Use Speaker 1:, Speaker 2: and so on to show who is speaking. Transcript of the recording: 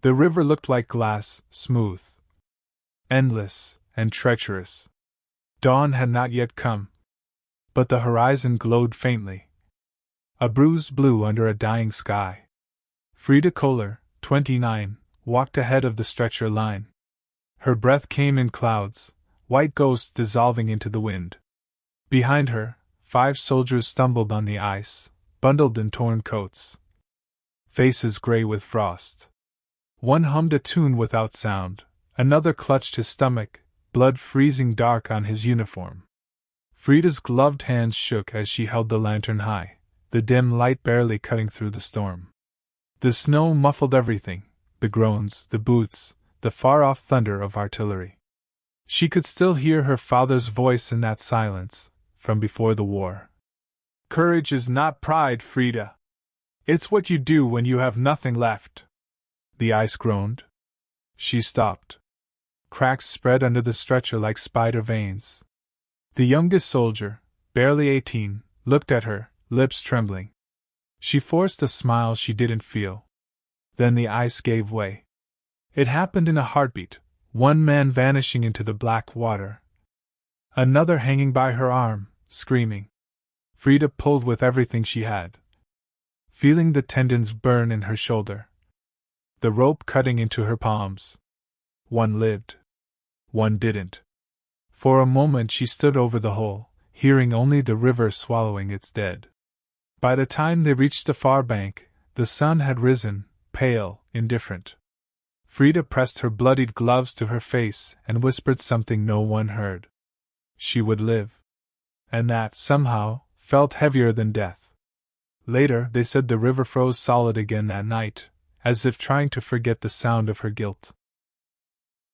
Speaker 1: The river looked like glass, smooth, endless, and treacherous. Dawn had not yet come, but the horizon glowed faintly, a bruised blue under a dying sky. Frida Kohler, 29, walked ahead of the stretcher line. Her breath came in clouds, white ghosts dissolving into the wind. Behind her, 5 soldiers stumbled on the ice, bundled in torn coats, faces gray with frost. One hummed a tune without sound, another clutched his stomach, blood freezing dark on his uniform. Frida's gloved hands shook as she held the lantern high, the dim light barely cutting through the storm. The snow muffled everything, the groans, the boots, the far-off thunder of artillery. She could still hear her father's voice in that silence, from before the war. "Courage is not pride, Frida. It's what you do when you have nothing left." The ice groaned. She stopped. Cracks spread under the stretcher like spider veins. The youngest soldier, barely 18, looked at her, lips trembling. She forced a smile she didn't feel. Then the ice gave way. It happened in a heartbeat, one man vanishing into the black water, another hanging by her arm, screaming. Frida pulled with everything she had, feeling the tendons burn in her shoulder, the rope cutting into her palms. One lived. One didn't. For a moment she stood over the hole, hearing only the river swallowing its dead. By the time they reached the far bank, the sun had risen, pale, indifferent. Frida pressed her bloodied gloves to her face and whispered something no one heard. She would live. And that, somehow, felt heavier than death. Later, they said the river froze solid again that night, as if trying to forget the sound of her guilt.